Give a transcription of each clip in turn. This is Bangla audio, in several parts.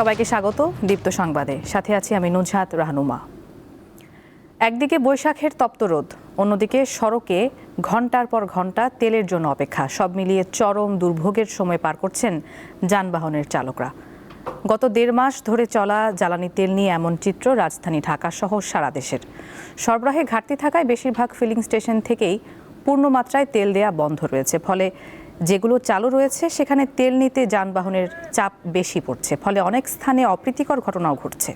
সবাইকে স্বাগত দীপ্ত সংবাদে, সাথে আছি আমি নুজহাত রাহনুমা। একদিকে বৈশাখের তপ্ত রোদ, অন্যদিকে সড়কে ঘন্টার পর ঘন্টা তেলের জন্য অপেক্ষা। সব মিলিয়ে চরম দুর্ভোগের সময় পার করছেন যানবাহনের চালকরা। গত 1.5 মাস ধরে চলা জ্বালানি তেল নিয়ে এমন চিত্র রাজধানী ঢাকা সহ সারা দেশের। সরবরাহে ঘাটতি থাকায় বেশিরভাগ ফিলিং স্টেশন থেকেই পূর্ণমাত্রায় তেল দেয়া বন্ধ রয়েছে। ফলে যেগুলো চালু রয়েছে সেখানে তেল নিতে যানবাহনের চাপ বেশি পড়ছে। ফলে অনেক স্থানে অপ্রীতিকর ঘটনাও ঘটছে।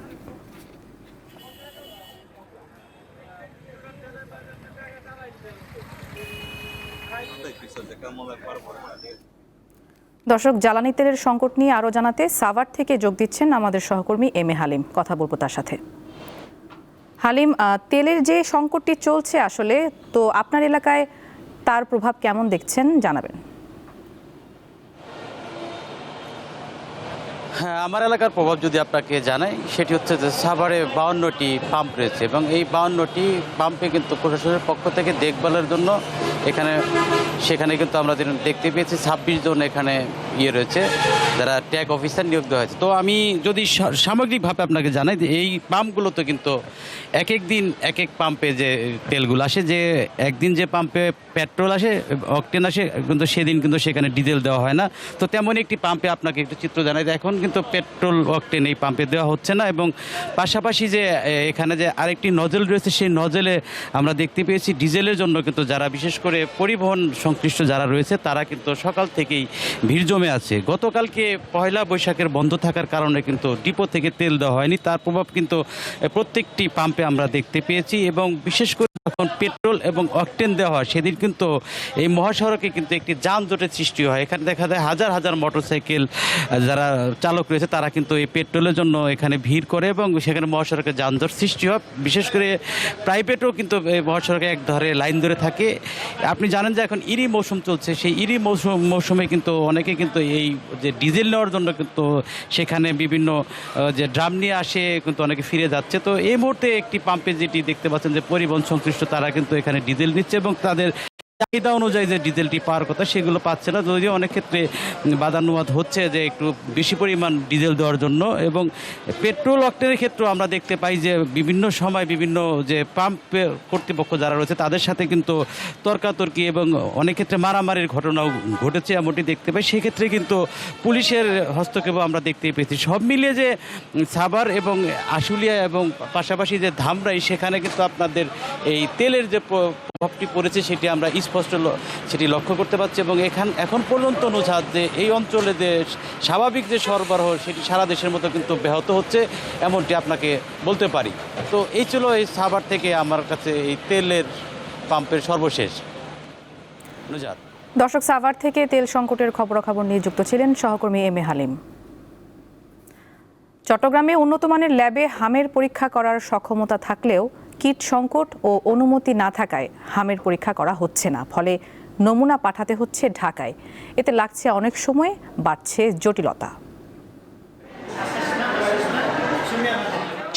দর্শক, জ্বালানি তেলের সংকট নিয়ে আরও জানাতে সাভার থেকে যোগ দিচ্ছেন আমাদের সহকর্মী এম এ হালিম। কথা বলবো তার সাথে। হালিম, তেলের যে সংকটটি চলছে আসলে, তো আপনার এলাকায় তার প্রভাব কেমন দেখছেন জানাবেন। হ্যাঁ, আমার এলাকার প্রভাব যদি আপনাকে জানাই, সেটি হচ্ছে যে সাভারে 52টি পাম্প রয়েছে এবং এই 52টি পাম্পে কিন্তু প্রশাসনের পক্ষ থেকে দেখভালের জন্য সেখানে কিন্তু আমরা দেখতে পেয়েছি 26 জন এখানে রয়েছে যারা ট্যাগ অফিসার নিয়োগ দেওয়া হয়েছে। তো আমি যদি সামগ্রিকভাবে আপনাকে জানাই যে এই পাম্পগুলোতে কিন্তু এক এক দিন এক এক পাম্পে যে তেলগুলো আসে, যে একদিন যে পাম্পে পেট্রোল আসে, অকটেন আসে, কিন্তু সেদিন কিন্তু সেখানে ডিজেল দেওয়া হয় না। তো তেমন একটি পাম্পে আপনাকে একটু চিত্র জানাই, এখন কিন্তু পেট্রোল অকটেন এই পাম্পে দেওয়া হচ্ছে না এবং পাশাপাশি যে এখানে যে আরেকটি নজল রয়েছে, সেই নজলে আমরা দেখতে পেয়েছি ডিজেলের জন্য কিন্তু যারা বিশেষ করে পরিবহন সংশ্লিষ্ট যারা রয়েছে তারা কিন্তু সকাল থেকেই ভিড় জমে আছে। গতকালকে পয়লা বৈশাখের বন্ধ থাকার কারণে কিন্তু ডিপো থেকে তেল দেওয়া হয়নি, তার প্রভাব কিন্তু প্রত্যেকটি পাম্পে আমরা দেখতে পেয়েছি এবং বিশেষ করে যখন পেট্রোল এবং অকটেন দেওয়া হয় সেদিন কিন্তু এই মহাসড়কে কিন্তু একটি যানজটের সৃষ্টি হয়। এখানে দেখা যায় হাজার হাজার মোটরসাইকেল যারা চালক রয়েছে তারা কিন্তু এই পেট্রোলের জন্য এখানে ভিড় করে এবং সেখানে মহাসড়কে যানজট সৃষ্টি হয়। বিশেষ করে প্রাইভেটও কিন্তু এই মহাসড়কে এক ধরে লাইন ধরে থাকে। আপনি জানেন যে এখন ইরি মৌসুম চলছে, সেই ইরি মৌসুমে কিন্তু অনেকে কিন্তু এই যে ডিজেল নেওয়ার জন্য কিন্তু সেখানে বিভিন্ন যে ড্রাম নিয়ে আসে কিন্তু অনেকে ফিরে যাচ্ছে। তো এই মুহূর্তে একটি পাম্পে যেটি দেখতে পাচ্ছেন যে পরিবহন সংশ্লিষ্ট তারা কিন্তু এখানে ডিজেল নিচ্ছে এবং তাদের চাহিদা অনুযায়ী যে ডিজেলটি পাওয়ার কথা সেগুলো পাচ্ছে না, যদিও অনেক ক্ষেত্রে বাদানুবাদ হচ্ছে যে একটু বেশি পরিমাণ ডিজেল দেওয়ার জন্য। এবং পেট্রোল অকটেনের ক্ষেত্রেও আমরা দেখতে পাই যে বিভিন্ন সময় বিভিন্ন যে পাম্প কর্তৃপক্ষ যারা রয়েছে তাদের সাথে কিন্তু তর্কাতর্কি এবং অনেক ক্ষেত্রে মারামারির ঘটনাও ঘটেছে, এমনটি দেখতে পাই। সেক্ষেত্রে কিন্তু পুলিশের হস্তক্ষেপও আমরা দেখতে পেয়েছি। সব মিলিয়ে যে সাভার এবং আশুলিয়া এবং পাশাপাশি যে ধামরাই, সেখানে কিন্তু আপনাদের এই তেলের যে প্রভাবটি পড়েছে সেটি আমরা স্পষ্ট সেটি লক্ষ্য করতে পারছি এবং এখন পর্যন্ত নুজহাত যে এই অঞ্চলে যে স্বাভাবিক যে সরবরাহ সেটি সারা দেশের মতো কিন্তু ব্যাহত হচ্ছে, এমনটি আপনাকে বলতে পারি। তো এই ছিল এই সাভার থেকে আমার কাছে এই তেলের পাম্পের সর্বশেষ। নুজহাত। দর্শক, সাভার থেকে তেল সংকটের খবরাখবর নিয়ে যুক্ত ছিলেন সহকর্মী এম এ হালিম। চট্টগ্রামে উন্নত মানের ল্যাবে হামের পরীক্ষা করার সক্ষমতা থাকলেও কিট সংকট ও অনুমতি না থাকায় হামের পরীক্ষা করা হচ্ছে না। ফলে নমুনা পাঠাতে হচ্ছে ঢাকায়। এতে লাগছে অনেক সময়, বাড়ছে জটিলতা।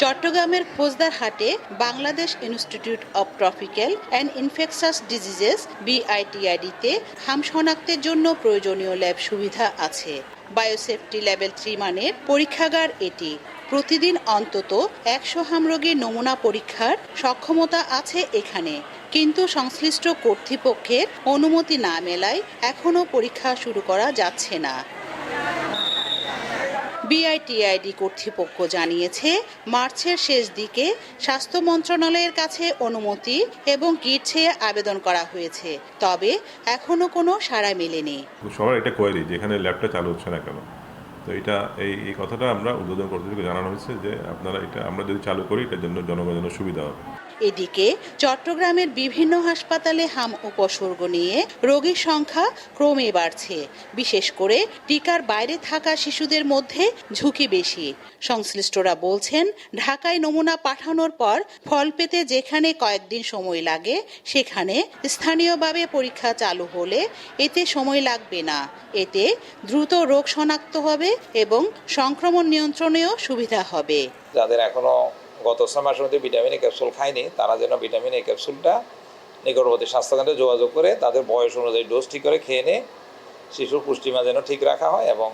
চট্টগ্রামের ফৌজদারহাটে Bangladesh institute of tropical and infectious diseases BITID-তে হাম শনাক্তের জন্য প্রয়োজনীয় ল্যাব সুবিধা আছে। বায়োসেফটি লেভেল 3 মানের পরীক্ষাগার এটি। প্রতিদিন অন্তত 100 হাম রোগীর নমুনা পরীক্ষার সক্ষমতা আছে এখানে, কিন্তু সংশ্লিষ্ট কর্তৃপক্ষের অনুমতি না মেলায় এখনও পরীক্ষা শুরু করা যাচ্ছে না। BITID কর্তৃপক্ষ জানিয়েছে, মার্চের শেষ দিকে স্বাস্থ্য মন্ত্রণালয়ের কাছে অনুমতি এবং কিট চেয়ে আবেদন করা হয়েছে, তবে এখনো কোনো সাড়া মেলেনি। সবার এটা কোয়ারি যে এখানে ল্যাবটা চালু হচ্ছে না কেন। তো এটা এই কথাটা আমরা উদ্বোধন কর্তৃপক্ষকে জানানো হয়েছে যে আপনারা এটা আমরা যদি চালু করি এটার জন্য জনগণের সুবিধা হবে। এদিকে চট্টগ্রামের বিভিন্ন হাসপাতালে হাম উপসর্গ নিয়ে রোগীর সংখ্যা ক্রমে বাড়ছে। বিশেষ করে টিকার বাইরে থাকা শিশুদের মধ্যে ঝুঁকি বেশি। সংশ্লিষ্টরা বলছেন, ঢাকায় নমুনা পাঠানোর পর ফল পেতে যেখানে কয়েকদিন সময় লাগে, সেখানে স্থানীয়ভাবে পরীক্ষা চালু হলে এতে সময় লাগবে না। এতে দ্রুত রোগ শনাক্ত হবে এবং সংক্রমণ নিয়ন্ত্রণেও সুবিধা হবে। যাদের এখনো গত 6 মাসের মধ্যে ভিটামিন এ ক্যাপসুল খায়নি, তারা যেন ভিটামিন এ ক্যাপসুলটা নিকটবর্তী স্বাস্থ্যকেন্দ্রে যোগাযোগ করে তাদের বয়স অনুযায়ী ডোজ ঠিক করে খেয়ে নিয়ে শিশুর পুষ্টিমান যেন ঠিক রাখা হয় এবং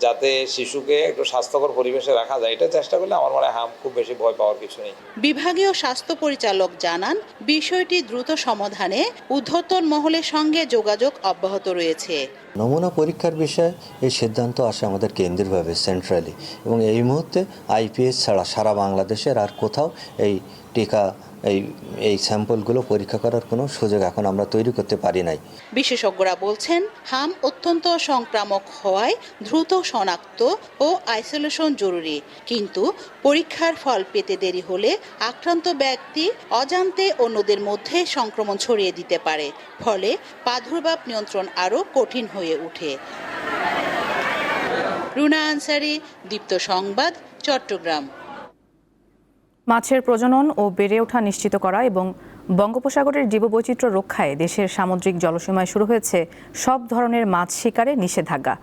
যাতে শিশুকে একটু স্বাস্থ্যকর পরিবেশে রাখা যায়, এটা চেষ্টা করলে আমার মনে হয় হাম খুব বেশি ভয় পাওয়ার কিছু নেই। বিভাগীয় স্বাস্থ্য পরিচালক জানান, বিষয়টি দ্রুত সমাধানে ঊর্ধ্বতন মহলের সঙ্গে যোগাযোগ অব্যাহত রয়েছে। নমুনা পরীক্ষার বিষয়ে এই সিদ্ধান্ত আসে আমাদের কেন্দ্রীয়ভাবে সেন্ট্রালি, এবং এই মুহূর্তে আইপিএস ছাড়া সারা বাংলাদেশের আর কোথাও এই টিকা এই স্যাম্পলগুলো পরীক্ষা করার কোনো সুযোগ এখন আমরা তৈরি করতে পারি নাই। বিশেষজ্ঞরা বলছেন, হাম অত্যন্ত সংক্রামক হওয়ায় দ্রুত শনাক্ত ও আইসোলেশন জরুরি, কিন্তু পরীক্ষার ফল পেতে দেরি হলে আক্রান্ত ব্যক্তি অজান্তে অন্যদের মধ্যে সংক্রমণ ছড়িয়ে দিতে পারে, ফলে প্রাদুর্ভাব নিয়ন্ত্রণ আরও কঠিন হয়ে ওঠে। রুনা আনসারি, দীপ্ত সংবাদ, চট্টগ্রাম। মাছের প্রজনন ও বেড়ে ওঠা নিশ্চিত করা এবং বঙ্গোপসাগরের জীববৈচিত্র্য রক্ষায় দেশের সামুদ্রিক জলসীমায় শুরু হয়েছে সব ধরনের মাছ শিকারে নিষেধাজ্ঞা।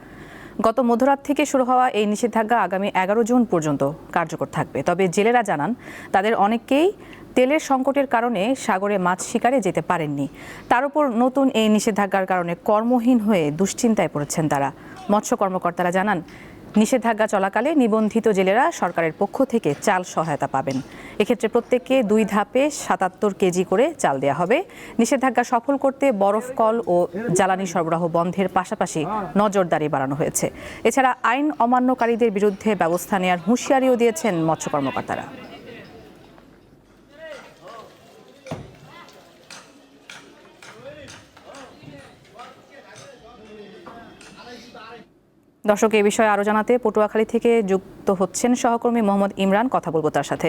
গত মধ্যরাত থেকে শুরু হওয়া এই নিষেধাজ্ঞা আগামী 11 জুন পর্যন্ত কার্যকর থাকবে। তবে জেলেরা জানান, তাদের অনেকেই তেলের সংকটের কারণে সাগরে মাছ শিকারে যেতে পারেননি। তার উপর নতুন এই নিষেধাজ্ঞার কারণে কর্মহীন হয়ে দুশ্চিন্তায় পড়েছেন তারা। মৎস্য কর্মকর্তারা জানান, নিষেধাজ্ঞা চলাকালে নিবন্ধিত জেলেরা সরকারের পক্ষ থেকে চাল সহায়তা পাবেন। এক্ষেত্রে প্রত্যেককে 2 ধাপে 77 কেজি করে চাল দেওয়া হবে। নিষেধাজ্ঞা সফল করতে বরফ কল ও জ্বালানি সরবরাহ বন্ধের পাশাপাশি নজরদারি বাড়ানো হয়েছে। এছাড়া আইন অমান্যকারীদের বিরুদ্ধে ব্যবস্থা নেওয়ার হুঁশিয়ারিও দিয়েছেন মৎস্য কর্মকর্তারা। দর্শক, এই বিষয়ে আরও জানাতে পটুয়াখালী থেকে যুক্ত হচ্ছেন সহকর্মী মোহাম্মদ ইমরান। কথা বলবো তার সাথে।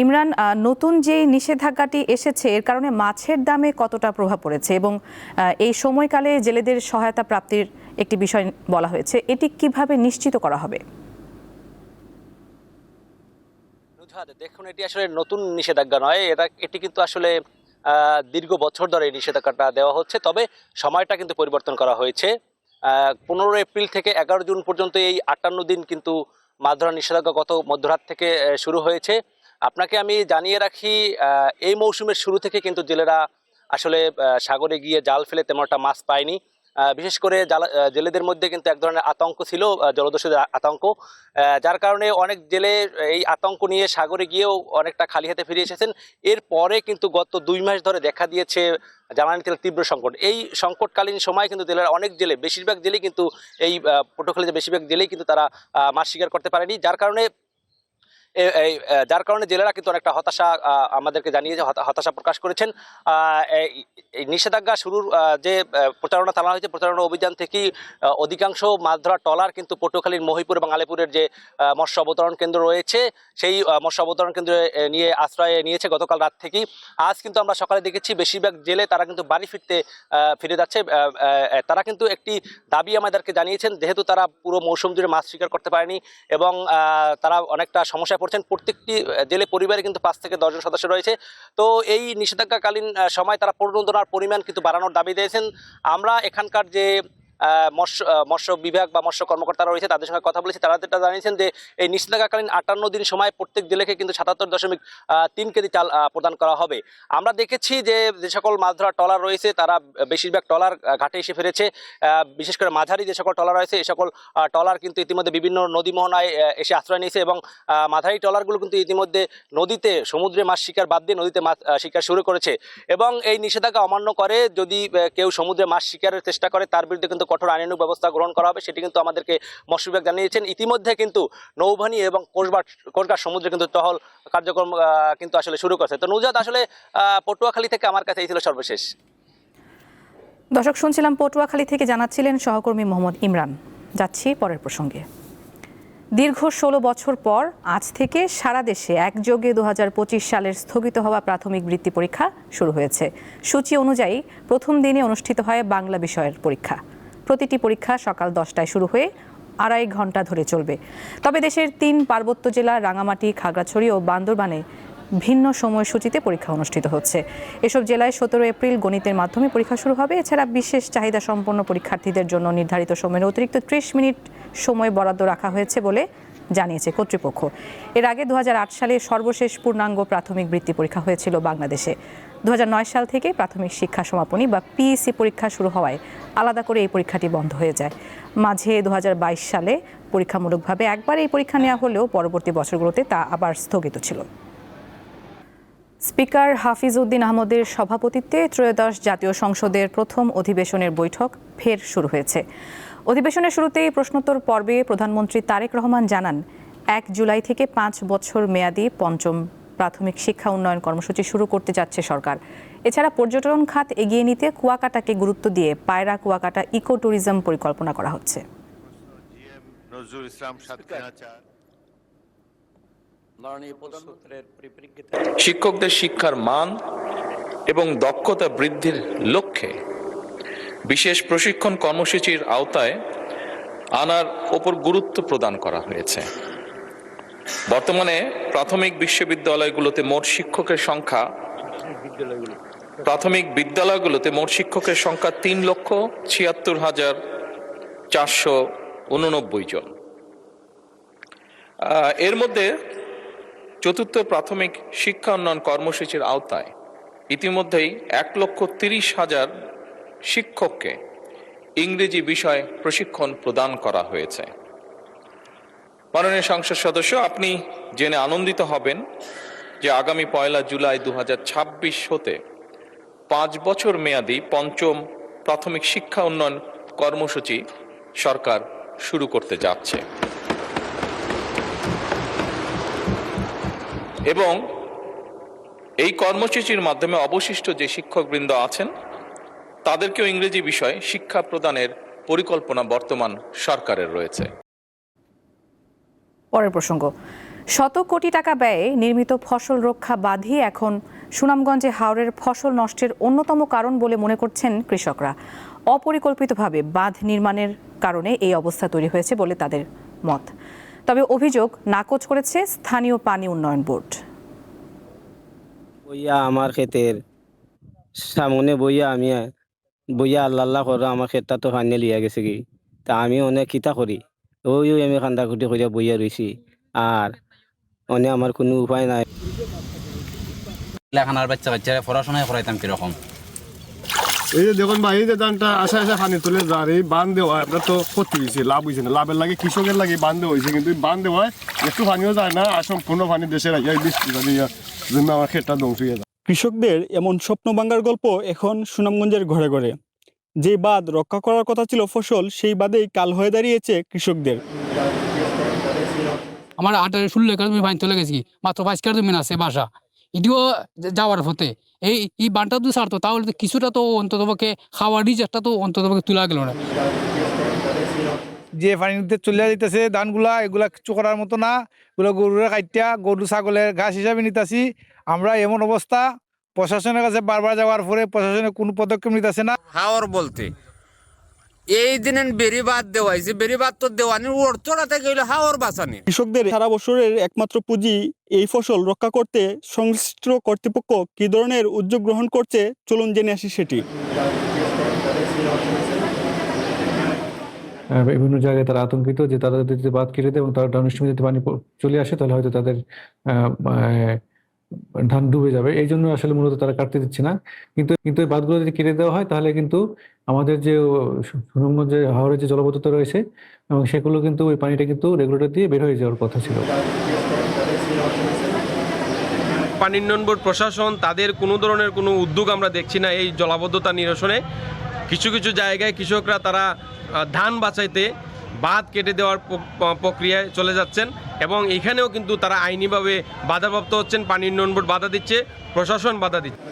ইমরান, নতুন যে নিষেধাজ্ঞাটি এসেছে এর কারণে মাছের দামে কতটা প্রভাব পড়েছে এবং এই সময়কালে জেলেদের সহায়তা প্রাপ্তির একটি বিষয় বলা হয়েছে, এটি কিভাবে নিশ্চিত করা হবে? দেখুন, এটি আসলে নতুন নিষেধাজ্ঞা নয়, এটি কিন্তু আসলে দীর্ঘ বছর ধরে নিষেধাজ্ঞাটা দেওয়া হচ্ছে। তবে সময়টা কিন্তু পরিবর্তন করা হয়েছে। 15 এপ্রিল থেকে 11 জুন পর্যন্ত এই 58 দিন কিন্তু মাছ ধরার নিষেধাজ্ঞা গত মধ্যরাত থেকে শুরু হয়েছে। আপনাকে আমি জানিয়ে রাখি, এই মৌসুমের শুরু থেকে কিন্তু জেলেরা আসলে সাগরে গিয়ে জাল ফেলে তেমন একটা মাছ পায়নি। বিশেষ করে জেলেদের মধ্যে কিন্তু এক ধরনের আতঙ্ক ছিল, জলদস্যুদের আতঙ্ক, যার কারণে অনেক জেলে এই আতঙ্ক নিয়ে সাগরে গিয়েও অনেকটা খালি হাতে ফিরে এসেছেন। এরপরে কিন্তু গত 2 মাস ধরে দেখা দিয়েছে জ্বালানি তেলের তীব্র সংকট। এই সংকটকালীন সময় কিন্তু জেলের অনেক জেলে, বেশিরভাগ জেলেই কিন্তু এই পটুয়াখালীতে বেশিরভাগ জেলেই কিন্তু তারা মাছ শিকার করতে পারেনি, যার কারণে জেলেরা কিন্তু অনেকটা হতাশা আমাদেরকে জানিয়েছে, হতাশা প্রকাশ করেছেন। এই নিষেধাজ্ঞা শুরুর যে প্রচারণা চালানো হয়েছে, প্রচারণা অভিযান থেকেই অধিকাংশ মাছ ধরা ট্রলার কিন্তু পটুয়াখালীর মহিপুর এবং আলেপুরের যে মৎস্য অবতরণ কেন্দ্র রয়েছে সেই মৎস্য অবতরণ কেন্দ্রে নিয়ে আশ্রয় নিয়েছে গতকাল রাত থেকেই। আজ কিন্তু আমরা সকালে দেখেছি বেশিরভাগ জেলে তারা কিন্তু বাড়ি ফিরে যাচ্ছে। তারা কিন্তু একটি দাবি আমাদেরকে জানিয়েছেন, যেহেতু তারা পুরো মৌসুম জুড়ে মাছ শিকার করতে পারেনি এবং তারা অনেকটা সমস্যায় পড়ছেন। প্রত্যেকটি জেলে পরিবারে কিন্তু 5 থেকে 10 জন সদস্য রয়েছে। তো এই নিষেধাজ্ঞাকালীন সময় তারা প্রণোদনার পরিমাণ কিন্তু বাড়ানোর দাবি দিয়েছেন। আমরা এখানকার যে মৎস্য বিভাগ বা মৎস্য কর্মকর্তারা রয়েছে তাদের সঙ্গে কথা বলেছি, তারা যেটা জানিয়েছেন যে এই নিষেধাজ্ঞাকালীন 58 দিন সময় প্রত্যেক জেলেকে কিন্তু 77.3 কেজি চাল প্রদান করা হবে। আমরা দেখেছি যে সকল মাছ ধরা ট্রলার রয়েছে তারা বেশিরভাগ ট্রলার ঘাটে এসে ফিরেছে। বিশেষ করে মাঝারি যে সকল ট্রলার রয়েছে এই সকল ট্রলার কিন্তু ইতিমধ্যে বিভিন্ন নদী মোহনায় এসে আশ্রয় নিয়েছে এবং মাঝারি ট্রলারগুলো কিন্তু ইতিমধ্যে নদীতে সমুদ্রে মাছ শিকার বাদ দিয়ে নদীতে মাছ শিকার শুরু করেছে। এবং এই নিষেধাজ্ঞা অমান্য করে যদি কেউ সমুদ্রে মাছ শিকারের চেষ্টা করে তার বিরুদ্ধে কিন্তু কঠোর আইনানুগ ব্যবস্থা গ্রহণ করা হবে, সেটি কিন্তু আমাদেরকে মৎস্য বিভাগ জানিয়েছেন। ইতিমধ্যে কিন্তু নৌবাহিনী এবং কোস্টগার্ড সমুদ্রে কিন্তু টহল কার্যক্রম কিন্তু আসলে শুরু করছে। তো নুজাত, আসলে পটুয়াখালী থেকে আমার কাছে এই ছিল সর্বশেষ। দর্শক, শুনছিলাম পটুয়াখালী থেকে জানাচ্ছিলেন সহকর্মী মোহাম্মদ ইমরান। যাচ্ছি পরের প্রসঙ্গে। দীর্ঘ 16 বছর পর আজ থেকে সারা দেশে একযোগে 2025 সালের স্থগিত হওয়া প্রাথমিক বৃত্তি পরীক্ষা শুরু হয়েছে। সূচি অনুযায়ী প্রথম দিনে অনুষ্ঠিত হয় বাংলা বিষয়ের পরীক্ষা। প্রতিটি পরীক্ষা সকাল 10টায় শুরু হয়ে 2.5 ঘন্টা ধরে চলবে। তবে দেশের 3 পার্বত্য জেলা রাঙামাটি, খাগড়াছড়ি ও বান্দরবানে ভিন্ন সময়সূচিতে পরীক্ষা অনুষ্ঠিত হচ্ছে। এসব জেলায় 17 এপ্রিল গণিতের মাধ্যমে পরীক্ষা শুরু হবে। এছাড়া বিশেষ চাহিদা সম্পন্ন পরীক্ষার্থীদের জন্য নির্ধারিত সময়ের অতিরিক্ত 30 মিনিট সময় বরাদ্দ রাখা হয়েছে বলে জানিয়েছে কর্তৃপক্ষ। এর আগে 2008 সালে সর্বশেষ পূর্ণাঙ্গ প্রাথমিক বৃত্তি পরীক্ষা হয়েছিল বাংলাদেশে। 2009 সাল থেকে প্রাথমিক শিক্ষা সমাপনী বা পিইসি পরীক্ষা শুরু হওয়ায় আলাদা করে এই পরীক্ষাটি বন্ধ হয়ে যায়। মাঝে 2022 সালে পরীক্ষামূলকভাবে একবার এই পরীক্ষা নেওয়া হলেও পরবর্তী বছরগুলোতে তা আবার স্থগিত ছিল। স্পিকার হাফিজ উদ্দিন আহমদের সভাপতিত্বে ত্রয়োদশ জাতীয় সংসদের প্রথম অধিবেশনের বৈঠক ফের শুরু হয়েছে। অধিবেশনের শুরুতেই প্রশ্নোত্তর পর্বে প্রধানমন্ত্রী তারেক রহমান জানান, 1 জুলাই থেকে 5 বছর মেয়াদী পঞ্চম প্রাথমিক শিক্ষা উন্নয়ন কর্মসূচি শুরু করতে যাচ্ছে সরকার। এছাড়া পর্যটন খাত এগিয়ে নিতে কুয়াকাটাকে গুরুত্ব দিয়ে পায়রা কুয়াকাটা ইকো ট্যুরিজম পরিকল্পনা করা হচ্ছে। শিক্ষকদের শিক্ষার মান এবং দক্ষতা বৃদ্ধির লক্ষ্যে বিশেষ প্রশিক্ষণ কর্মসূচির আওতায় আনার ওপর গুরুত্ব প্রদান করা হয়েছে। বর্তমানে প্রাথমিক বিদ্যালয়গুলোতে মোট শিক্ষকের সংখ্যা 3,76,489 জন। এর মধ্যে চতুর্থ প্রাথমিক শিক্ষা উন্নয়ন কর্মসূচির আওতায় ইতিমধ্যেই 1,30,000 শিক্ষককে ইংরেজি বিষয়ে প্রশিক্ষণ প্রদান করা হয়েছে। মাননীয় সংসদ সদস্য, আপনি জেনে আনন্দিত হবেন যে আগামী 1 জুলাই 2026 হতে 5 বছর মেয়াদী পঞ্চম প্রাথমিক শিক্ষা উন্নয়ন কর্মসূচি সরকার শুরু করতে যাচ্ছে এবং এই কর্মসূচির মাধ্যমে অবশিষ্ট যে শিক্ষকবৃন্দ আছেন তাদেরকেও ইংরেজি বিষয়ে শিক্ষা প্রদানের পরিকল্পনা বর্তমান সরকারের রয়েছে। পরের প্রসঙ্গ, শত কোটি টাকা ব্যয়ে নির্মিত ফসল রক্ষা বাঁধই এখন সুনামগঞ্জে হাওরের ফসল নষ্টের অন্যতম কারণ বলে মনে করছেন কৃষকরা। অপরিকল্পিতভাবে বাঁধ নির্মাণের কারণে এই অবস্থা তৈরি হয়েছে বলে তাদের মত। তবে অভিযোগ নাকচ করেছে স্থানীয় পানি উন্নয়ন বোর্ড। বইয়া আমার ক্ষেতের সামনে বইয়া আল্লাহ করো, আমার ক্ষেতটা তো ফাইনাল লিয়া গেছে কি, তা আমি অনেক কিতা করি, ওই আমি কান্দা খুঁটি করিয়া বইয়া রয়েছি, আর অনেক আমার কোনো উপায় নাই। লেখানার বাচ্চা কাচ্চারা পড়াশোনায় করাইতাম কিরকম। এই যে দেখুন ভাই, এই যে ধানটা আশা পানি তুলে যার এই বান দেওয়া আপনার তো ক্ষতি হয়েছে, লাভ হয়েছে না। লাভের লাগে কৃষকের লাগে বান দেওয়া হয়েছে, কিন্তু বান দেওয়ায় একটু পানিও যায় না, আর সম্পূর্ণ পানি দেশের বৃষ্টি জন্য আমার ক্ষেতটা ধ্বংস হয়ে যায়। কৃষকদের এমন স্বপ্ন ভাঙার গল্প এখন সুনামগঞ্জের ঘরে ঘরে। যে বাঁধ রক্ষা করার কথা ছিল ফসল, সেই বাঁধেই কাল হয়ে দাঁড়িয়েছে কৃষকদের। আমার 18-16 একর জমি পানি চলে গেছি, মাত্র 5 একর জমি আছে বাসা, এটিও যাওয়ার পথে। এই বানটা যদি ছাড়তো তাহলে তো কিছুটা তো অন্ততপক্ষে খাওয়ার রিজার্ভটা তো অন্ততপক্ষে তোলা গেল না। যে পানিতে চলে যেতেছে ধানগুলা, এগুলা কিছু করার মতো না, এগুলো গরুরা কাটিয়া গরু ছাগলের ঘাস হিসাবে নিতেছি আমরা। এমন অবস্থা, প্রশাসনের কাছে বারবার যাওয়ার পরে প্রশাসনের কোনো পদক্ষেপ নিতেছে না। হাওর বলতে এই দিনের বেরিবাদ দেওয়াইছে, বেরিবাদ তো দেওয়ানি অর্থটা গেল হাওর বাঁচানি। কৃষকদের সারা বছরের একমাত্র পুঁজি এই ফসল রক্ষা করতে সংশ্লিষ্ট কর্তৃপক্ষ কি ধরনের উদ্যোগ গ্রহণ করছে, চলুন জেনে আসি সেটি। বিভিন্ন জায়গায় তারা আতঙ্কিত যে তারা যদি বাঁধ কেটে দেয় এবং তারা ডাউনস্ট্রিমে যদি পানি চলে আসে তাহলে হয়তো তাদের ধান ডুবে যাবে। এই জন্য আসলে মূলত তারা কাটতে দিচ্ছে না। কিন্তু এই বাঁধগুলো যদি কেটে দেওয়া হয় তাহলে কিন্তু আমাদের যে সুনামগঞ্জে হাওরের যে জলবদ্ধতা রয়েছে এবং সেগুলো কিন্তু ওই পানিটা কিন্তু রেগুলেটর দিয়ে বের হয়ে যাওয়ার কথা ছিল। পানি উন্নয়ন বোর্ড প্রশাসন তাদের কোনো ধরনের কোনো উদ্যোগ আমরা দেখছি না এই জলাবদ্ধতা নিরসনে। কিছু কিছু জায়গায় কৃষকরা তারা ধান বাঁচাইতে বাঁধ কেটে দেওয়ার প্রক্রিয়ায় চলে যাচ্ছেন এবং এখানেও কিন্তু তারা আইনিভাবে বাধাপ্রাপ্ত হচ্ছেন। পানি উন্নয়ন বোর্ড বাধা দিচ্ছে, প্রশাসন বাধা দিচ্ছে।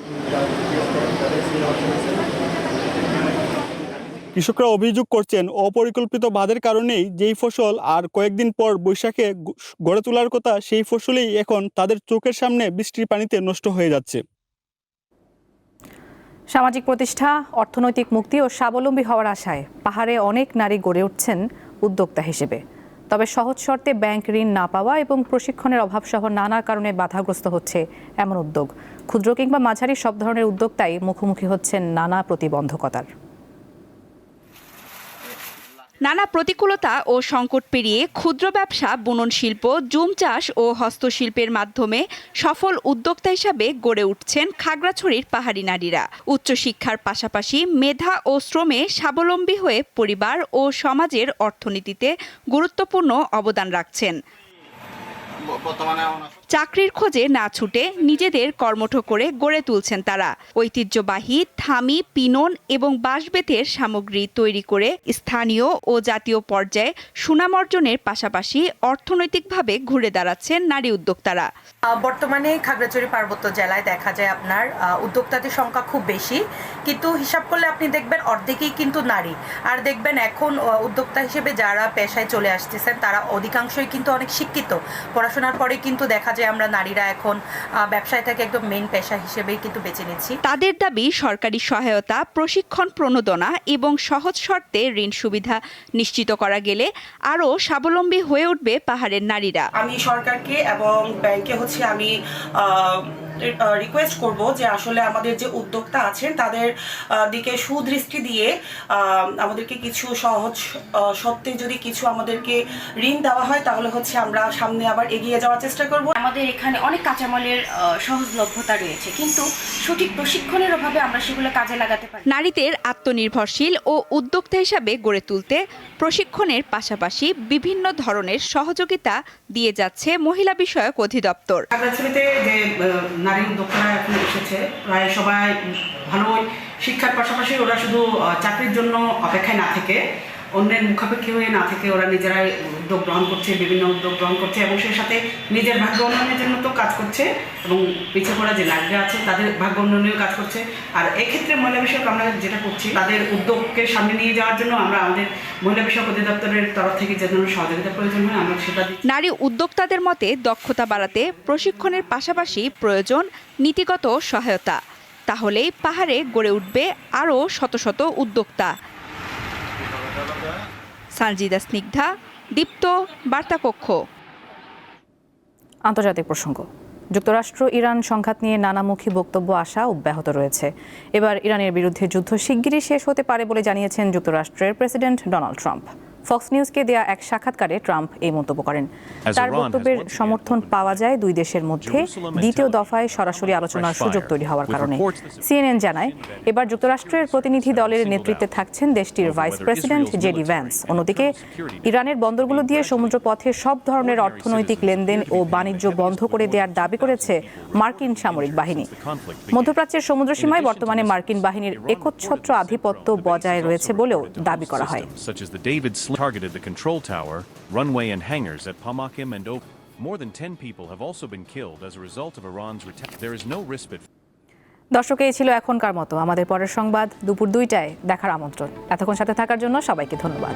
কৃষকরা অভিযোগ করছেন অপরিকল্পিত বাঁধের কারণেই যেই ফসল আর কয়েকদিন পর বৈশাখে গড়ে তোলার কথা, সেই ফসলেই এখন তাদের চোখের সামনে বৃষ্টির পানিতে নষ্ট হয়ে যাচ্ছে। সামাজিক প্রতিষ্ঠা, অর্থনৈতিক মুক্তি ও স্বাবলম্বী হওয়ার আশায় পাহাড়ে অনেক নারী গড়ে উঠছেন উদ্যোক্তা হিসেবে। তবে সহজ শর্তে ব্যাংক ঋণ না পাওয়া এবং প্রশিক্ষণের অভাবসহ নানা কারণে বাধাগ্রস্ত হচ্ছে এমন উদ্যোগ। ক্ষুদ্র কিংবা মাঝারি সব ধরনের উদ্যোক্তাই মুখোমুখি হচ্ছেন নানা প্রতিবন্ধকতার। নানা প্রতিকূলতা ও সংকট পেরিয়ে ক্ষুদ্র ব্যবসা, বুনন শিল্প, জুম চাষ ও হস্তশিল্পের মাধ্যমে সফল উদ্যোক্তা হিসাবে গড়ে উঠছেন খাগড়াছড়ির পাহাড়ি নারীরা। উচ্চশিক্ষার পাশাপাশি মেধা ও শ্রমে স্বাবলম্বী হয়ে পরিবার ও সমাজের অর্থনীতিতে গুরুত্বপূর্ণ অবদান রাখছেন। চাকরির খোঁজে না ছুটে নিজেদের কর্মঠ করে গড়ে তুলছেন তারা। ঐতিহ্যবাহী থামি, পিনন এবং বাঁশ-বেতের সামগ্রী তৈরি করে স্থানীয় ও জাতীয় পর্যায়ে সুনাম অর্জনের পাশাপাশি অর্থনৈতিকভাবে ঘুরে দাঁড়াচ্ছেন নারী উদ্যোক্তারা। বর্তমানে খাগড়াছড়ি পার্বত্য জেলায় দেখা যায় আপনার উদ্যোক্তাদের সংখ্যা খুব বেশি, কিন্তু হিসাব করলে আপনি দেখবেন অর্ধেকই কিন্তু নারী। আর দেখবেন এখন উদ্যোক্তা হিসেবে যারা পেশায় চলে আসতেছেন তারা অধিকাংশই কিন্তু অনেক শিক্ষিত। পড়াশোনার পরে কিন্তু দেখা যায় আমরা নারীরা এখন ব্যবসায়টাকে একদম মেইন পেশা হিসেবেই কিন্তু বেছে নিচ্ছি। তাদের দাবি সরকারি সহায়তা, প্রশিক্ষণ প্রণোদনা এবং সহজ শর্তে ঋণ সুবিধা নিশ্চিত করা গেলে আরও স্বাবলম্বী হয়ে উঠবে পাহাড়ের নারীরা। আমি সরকারকে এবং ব্যাংকে আমি রিকোয়েস্ট করব যে আসলে আমাদের যে উদ্যোক্তা আছেন তাদের দিকে সুদৃষ্টি দিয়ে আমাদেরকে কিছু সহজ শর্তে যদি কিছু আমাদেরকে ঋণ দেওয়া হয় তাহলে আমরা সামনে আবার এগিয়ে যাওয়ার চেষ্টা করব। আমাদের এখানে অনেক কাঁচামালের সহজলভ্যতা রয়েছে, কিন্তু সঠিক প্রশিক্ষণের অভাবে আমরা সেগুলো কাজে লাগাতে পারি। নারীদের আত্মনির্ভরশীল ও উদ্যোক্তা হিসাবে গড়ে তুলতে প্রশিক্ষণের পাশাপাশি বিভিন্ন ধরনের সহযোগিতা দিয়ে যাচ্ছে মহিলা বিষয়ক অধিদপ্তর। খাগড়াছড়িতে যে নারী উদ্যোক্তারা এখন এসেছে প্রায় সবাই ভালো শিক্ষার পাশাপাশি ওরা শুধু চাকরির জন্য অপেক্ষায় না থেকে, অন্যের মুখাপেক্ষী হয়ে না থেকে ওরা নিজেরাই উদ্যোগ গ্রহণ করছে, বিভিন্ন উদ্যোগ গ্রহণ করছে এবং সেই সাথে নিজের ভাগ্য উন্নয়নের জন্য তো কাজ করছে এবং পিছিয়ে পড়া যে নারীরা আছে তাদের ভাগ্য উন্নয়নেও কাজ করছে। আর এক্ষেত্রে মহিলা বিষয়ক আমরা যেটা করছি, তাদের উদ্যোগকে সামনে নিয়ে যাওয়ার জন্য আমরা আমাদের মহিলা বিষয়ক অধিদপ্তরের তরফ থেকে যে ধরনের সহযোগিতার প্রয়োজন হয় আমরা সেটা দিচ্ছি। নারী উদ্যোক্তাদের মতে দক্ষতা বাড়াতে প্রশিক্ষণের পাশাপাশি প্রয়োজন নীতিগত সহায়তা। তাহলেই পাহাড়ে গড়ে উঠবে আরও শত শত উদ্যোক্তা। সানজিদা স্নিগ্ধা, দীপ্ত, বার্তাকক্ষ। আন্তর্জাতিক প্রসঙ্গ। যুক্তরাষ্ট্র ইরান সংঘাত নিয়ে নানামুখী বক্তব্য আসা অব্যাহত রয়েছে। এবার ইরানের বিরুদ্ধে যুদ্ধ শিগগিরই শেষ হতে পারে বলে জানিয়েছেন যুক্তরাষ্ট্রের প্রেসিডেন্ট ডোনাল্ড ট্রাম্প। ফক্স নিউজকে দেয়া এক সাক্ষাৎকারে ট্রাম্প এই মন্তব্য করেন। তার বক্তব্যের সমর্থন পাওয়া যায় দুই দেশের মধ্যে দ্বিতীয় দফায় সরাসরি আলোচনার সুযোগ তৈরি হওয়ার কারণে। সিএনএন জানায়, এবার যুক্তরাষ্ট্রের প্রতিনিধি দলের নেতৃত্বে থাকছেন দেশটির ভাইস প্রেসিডেন্ট জেডি ভ্যান্স। অন্যদিকে ইরানের বন্দরগুলো দিয়ে সমুদ্রপথে সব ধরনের অর্থনৈতিক লেনদেন ও বাণিজ্য বন্ধ করে দেওয়ার দাবি করেছে মার্কিন সামরিক বাহিনী। মধ্যপ্রাচ্যের সমুদ্রসীমায় বর্তমানে মার্কিন বাহিনীর একচ্ছত্র আধিপত্য বজায় রয়েছে বলেও দাবি করা হয়। Targeted the control tower, runway and hangars at Pamakim and Op. More than 10 people have also been killed as a result of Iran's retaliation. There is no respite. দর্শক, এই ছিল এখনকার মতো। আমাদের পরের সংবাদ দুপুর 2টায় দেখার আমন্ত্রণ। এতক্ষণ সাথে থাকার জন্য সবাইকে ধন্যবাদ।